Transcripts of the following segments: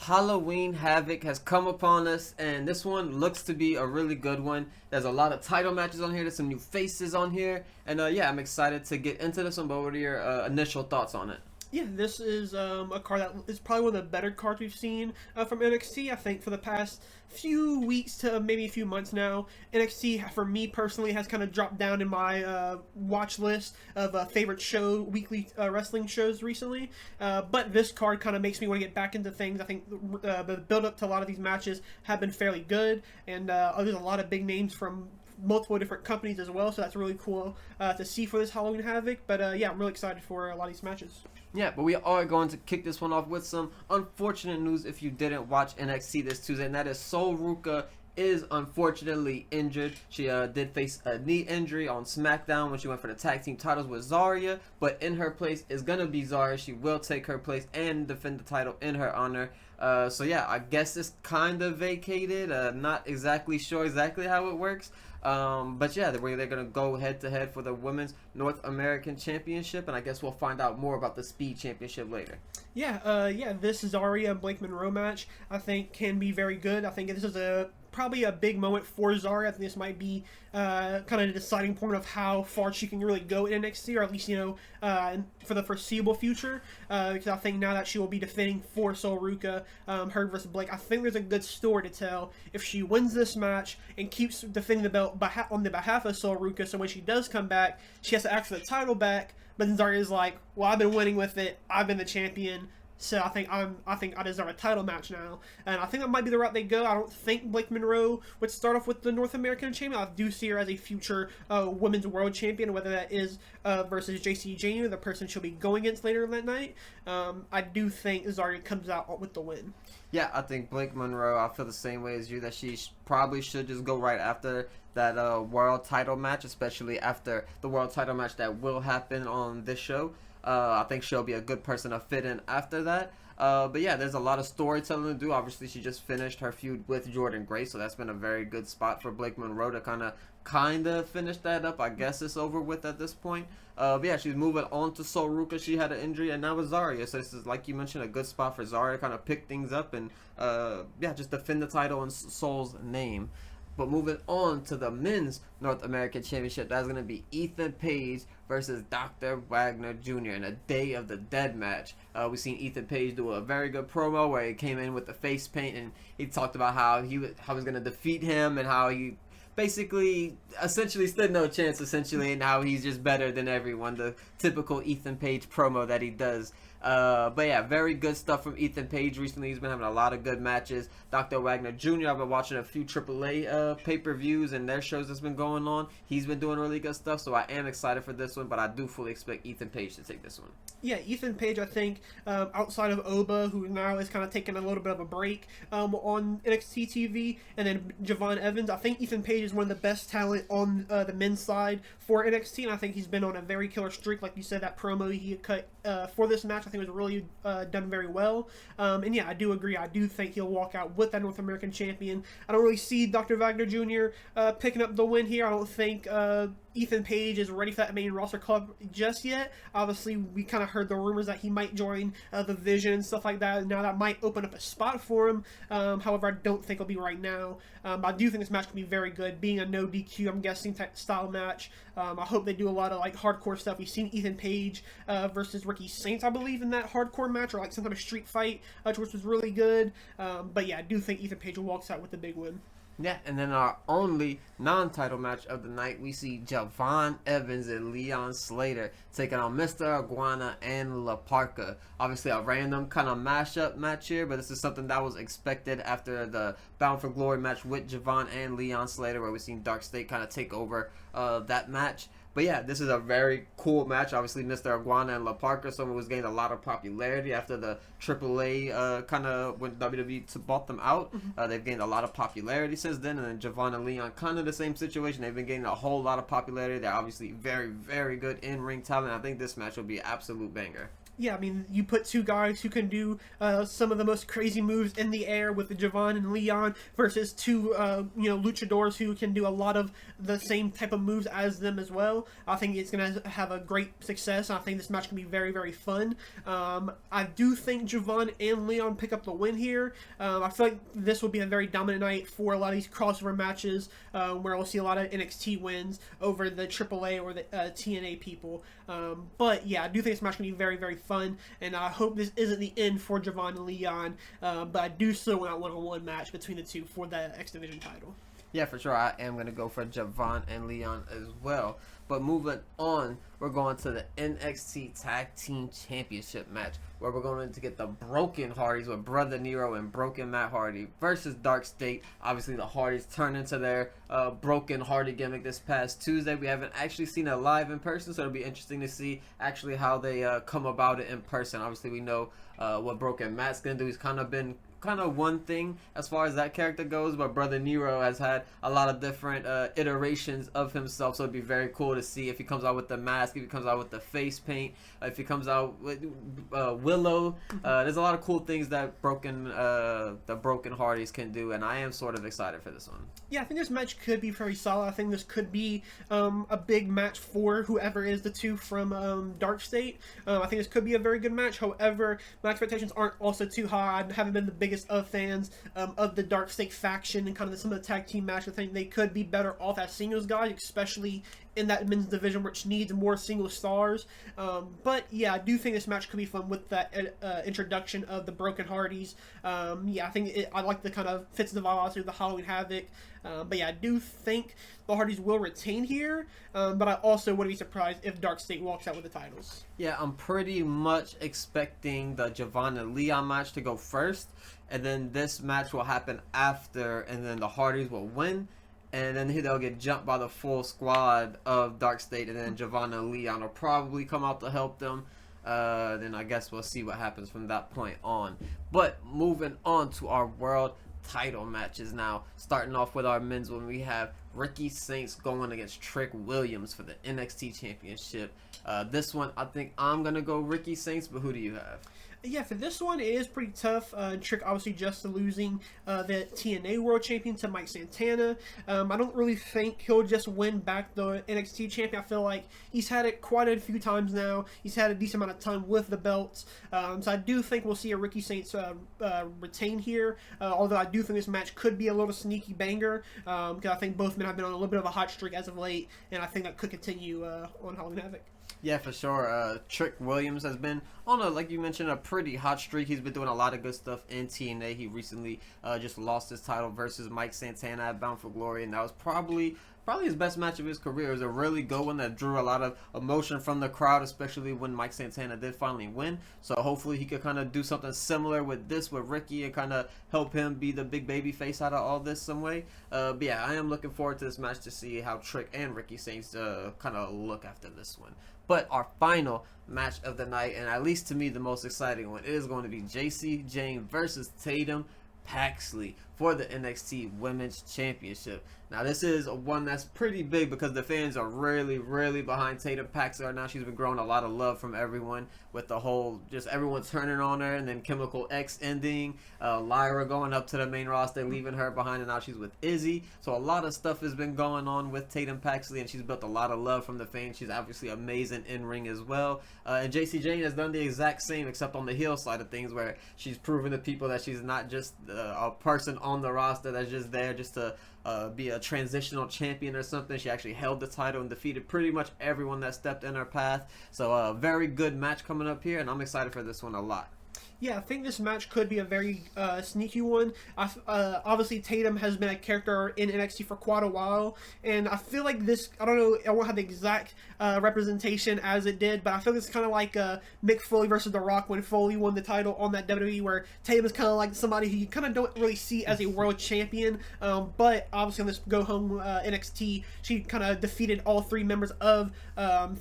Halloween Havoc has come upon us, and this one looks to be a really good one. There's a lot of title matches on here. There's some new faces on here, and yeah, I'm excited to get into this one. But what are your initial thoughts on it? Yeah, this is a card that is probably one of the better cards we've seen from NXT. I think for the past few weeks to maybe a few months now, NXT for me personally has kind of dropped down in my watch list of favorite weekly wrestling shows recently. But this card kind of makes me want to get back into things. I think the build up to a lot of these matches have been fairly good, and there's a lot of big names from multiple different companies as well, so that's really cool to see for this Halloween Havoc. But yeah, I'm really excited for a lot of these matches. Yeah, but we are going to kick this one off with some unfortunate news if you didn't watch NXT this Tuesday, and that is Sol Ruka is unfortunately injured. She did face a knee injury on SmackDown when she went for the tag team titles with Zarya, but in her place is going to be Zarya. She will take her place and defend the title in her honor. So yeah, I guess it's kind of vacated. Not exactly sure exactly how it works. But yeah, they're going to go head to head for the Women's North American Championship, and I guess we'll find out more about the Speed Championship later. Yeah, this Zarya and Blake Monroe match I think can be very good. I think this is probably a big moment for Zarya. I think this might be kind of the deciding point of how far she can really go in NXT, or at least for the foreseeable future. Because I think now that she will be defending for Sol Ruka, her versus Blake, I think there's a good story to tell if she wins this match and keeps defending the belt on the behalf of Sol Ruka. So when she does come back, she has to ask for the title back. But then Zarya is like, well, I've been winning with it. I've been the champion. So I think I deserve a title match now, and I think that might be the route they go. I don't think Blake Monroe would start off with the North American champion. I do see her as a future women's world champion, whether that is versus JC Janu, the person she'll be going against later that night. I do think Zarya comes out with the win. Yeah, I think Blake Monroe, I feel the same way as you, that she probably should just go right after that world title match, especially after the world title match that will happen on this show. I think she'll be a good person to fit in after that. But yeah, there's a lot of storytelling to do. Obviously, she just finished her feud with Jordan Grace, so that's been a very good spot for Blake Monroe to kind of finish that up. I guess it's over with at this point. But yeah, she's moving on to Sol Ruka. She had an injury, and now with Zarya. So this is, like you mentioned, a good spot for Zarya to kind of pick things up and yeah, just defend the title in Sol's name. But moving on to the Men's North American Championship, that's going to be Ethan Page versus Dr. Wagner Jr. in a Day of the Dead match. We've seen Ethan Page do a very good promo where he came in with the face paint, and he talked about how he was going to defeat him and how he basically essentially stood no chance and how he's just better than everyone. The typical Ethan Page promo that he does. But yeah, very good stuff from Ethan Page recently. He's been having a lot of good matches. Dr. Wagner Jr., I've been watching a few AAA pay-per-views and their shows that's been going on. He's been doing really good stuff, so I am excited for this one, but I do fully expect Ethan Page to take this one. Yeah, Ethan Page, I think, outside of Oba, who now is kind of taking a little bit of a break on NXT TV, and then Javon Evans, I think Ethan Page is one of the best talent on the men's side for NXT, and I think he's been on a very killer streak. Like you said, that promo he cut for this match, I think was really done very well. And yeah, I do agree. I do think he'll walk out with that North American champion. I don't really see Dr. Wagner Jr. Picking up the win here. I don't think Ethan Page is ready for that main roster club just yet. Obviously, we kind of heard the rumors that he might join the Vision and stuff like that. Now that might open up a spot for him. However, I don't think it'll be right now. But I do think this match can be very good. Being a no DQ, I'm guessing, type style match. I hope they do a lot of like hardcore stuff. We've seen Ethan Page versus Ricky Saints, I believe, in that hardcore match, or like some type of street fight, which was really good. But yeah, I do think Ethan Page walks out with the big win. Yeah, and then our only non-title match of the night, we see Javon Evans and Leon Slater taking on Mr. Iguana and La Parka. Obviously, a random kind of mashup match here, but this is something that was expected after the Bound for Glory match with Javon and Leon Slater, where we've seen Dark State kind of take over that match. But yeah, this is a very cool match. Obviously, Mr. Iguana and La Parka, someone who's gained a lot of popularity after the AAA kind of when WWE bought them out. They've gained a lot of popularity since then. And then Javon and Leon, kind of the same situation. They've been gaining a whole lot of popularity. They're obviously very, very good in-ring talent. I think this match will be an absolute banger. Yeah, I mean, you put two guys who can do some of the most crazy moves in the air with the Javon and Leon versus two, luchadors who can do a lot of the same type of moves as them as well. I think it's going to have a great success. I think this match can be very, very fun. I do think Javon and Leon pick up the win here. I feel like this will be a very dominant night for a lot of these crossover matches where we'll see a lot of NXT wins over the AAA or the TNA people. But yeah, I do think this match can be very, very fun, and I hope this isn't the end for Javon and Leon, but I do still want a one-on-one match between the two for the X Division title. Yeah, for sure. I am going to go for Javon and Leon as well. But moving on, we're going to the NXT Tag Team Championship match, where we're going to get the Broken Hardys with Brother Nero and Broken Matt Hardy versus Dark State. Obviously, the Hardys turned into their Broken Hardy gimmick this past Tuesday. We haven't actually seen it live in person, so it'll be interesting to see actually how they come about it in person. Obviously, we know what Broken Matt's going to do. He's kind of one thing as far as that character goes, but Brother Nero has had a lot of different iterations of himself, so it'd be very cool to see if he comes out with the mask, if he comes out with the face paint, if he comes out with Willow. There's a lot of cool things that the Broken Hardys can do, and I am sort of excited for this one. Yeah, I think this match could be very solid. I think this could be a big match for whoever is the two from Dark State. I think this could be a very good match. However, my expectations aren't also too high. I haven't been the biggest of fans of the Dark State faction and kind of some of the tag team matches. I think they could be better off as singles guys, especially in that men's division, which needs more single stars. But yeah, I do think this match could be fun with that introduction of the Broken Hardys. I think I like the kind of fits the velocity of the Halloween Havoc. But yeah, I do think the Hardys will retain here. But I also wouldn't be surprised if Dark State walks out with the titles. Yeah, I'm pretty much expecting the Javon and Leon match to go first, and then this match will happen after, and then the Hardys will win. And then they'll get jumped by the full squad of Dark State, and then Javon and Leon will probably come out to help them. Then I guess we'll see what happens from that point on. But moving on to our world title matches now. Starting off with our men's one, we have Ricky Saints going against Trick Williams for the NXT Championship. This one, I think I'm going to go Ricky Saints, but who do you have? Yeah, for this one, it is pretty tough. Trick obviously just losing the TNA World Champion to Mike Santana. I don't really think he'll just win back the NXT Champion. I feel like he's had it quite a few times now. He's had a decent amount of time with the belts. So I do think we'll see a Ricky Saints retain here. Although I do think this match could be a little sneaky banger. Because I think both men have been on a little bit of a hot streak as of late. And I think that could continue on Halloween Havoc. Yeah, for sure. Trick Williams has been on like you mentioned, a pretty hot streak. He's been doing a lot of good stuff in TNA. He recently just lost his title versus Mike Santana at Bound for Glory, and that was probably his best match of his career. It was a really good one that drew a lot of emotion from the crowd, especially when Mike Santana did finally win. So hopefully he could kind of do something similar with Ricky and kind of help him be the big baby face out of all this some way. But yeah, I am looking forward to this match to see how Trick and Ricky Saints kind of look after this one. But our final match of the night, and at least to me the most exciting one, is going to be JC Jane versus Tatum Paxley for the NXT Women's Championship. Now this is one that's pretty big because the fans are really, really behind Tatum Paxley right now. She's been growing a lot of love from everyone with the whole, just everyone turning on her, and then Chemical X ending, Lyra going up to the main roster, leaving her behind, and now she's with Izzy. So a lot of stuff has been going on with Tatum Paxley, and she's built a lot of love from the fans. She's obviously amazing in ring as well. And JC Jane has done the exact same, except on the heel side of things, where she's proven to people that she's not just a person on the roster that's just there just to be a transitional champion or something. She actually held the title and defeated pretty much everyone that stepped in her path. So a very good match coming up here, and I'm excited for this one a lot. Yeah, I think this match could be a very sneaky one. Obviously, Tatum has been a character in NXT for quite a while, and I feel like this, I don't know, I won't have the exact representation as it did, but I feel like it's kind of like Mick Foley versus The Rock when Foley won the title on that WWE, where Tatum is kind of like somebody who you kind of don't really see as a world champion, but obviously on this go-home NXT, she kind of defeated all three members of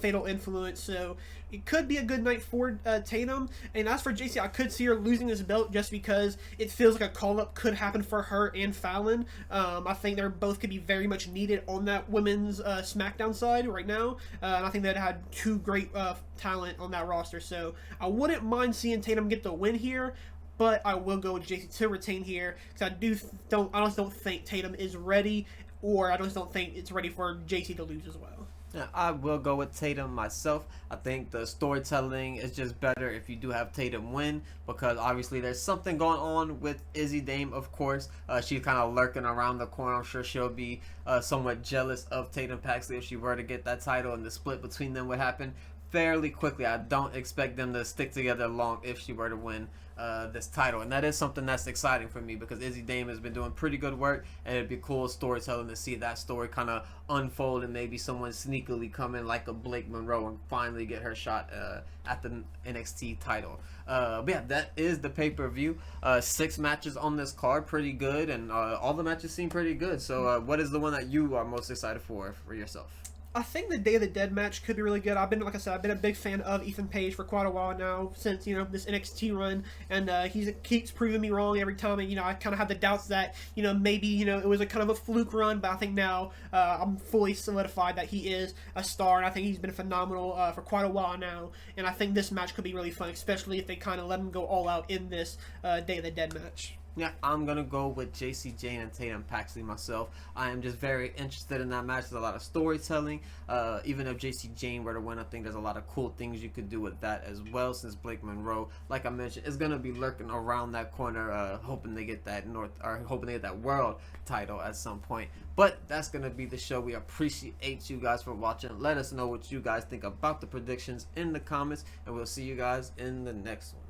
Fatal Influence, so it could be a good night for Tatum. And as for JC, I could see her losing this belt just because it feels like a call-up could happen for her and Fallon. I think they're both could be very much needed on that women's SmackDown side right now. And I think they'd had two great talent on that roster. So I wouldn't mind seeing Tatum get the win here. But I will go with JC to retain here because I just don't think Tatum is ready, or I just don't think it's ready for JC to lose as well. Yeah, I will go with Tatum myself. I think the storytelling is just better if you do have Tatum win, because obviously there's something going on with Izzy Dame, of course. She's kind of lurking around the corner. I'm sure she'll be somewhat jealous of Tatum Paxley if she were to get that title, and the split between them would happen fairly quickly. I don't expect them to stick together long if she were to win this title, and that is something that's exciting for me because Izzy Dame has been doing pretty good work, and it'd be cool storytelling to see that story kind of unfold and maybe someone sneakily come in like a Blake Monroe and finally get her shot at the NXT title. But yeah, that is the pay-per-view. 6 matches on this card, pretty good, and all the matches seem pretty good. So what is the one that you are most excited for yourself? I think the Day of the Dead match could be really good. I've been a big fan of Ethan Page for quite a while now, since, this NXT run, and he keeps proving me wrong every time. And, I kind of had the doubts that, maybe, it was a kind of a fluke run, but I think now I'm fully solidified that he is a star, and I think he's been phenomenal for quite a while now. And I think this match could be really fun, especially if they kind of let him go all out in this Day of the Dead match. Yeah, I'm going to go with JC Jane and Tatum Paxley myself. I am just very interested in that match. There's a lot of storytelling. Even if JC Jane were to win, I think there's a lot of cool things you could do with that as well, since Blake Monroe, like I mentioned, is going to be lurking around that corner, hoping they get that world title at some point. But that's going to be the show. We appreciate you guys for watching. Let us know what you guys think about the predictions in the comments, and we'll see you guys in the next one.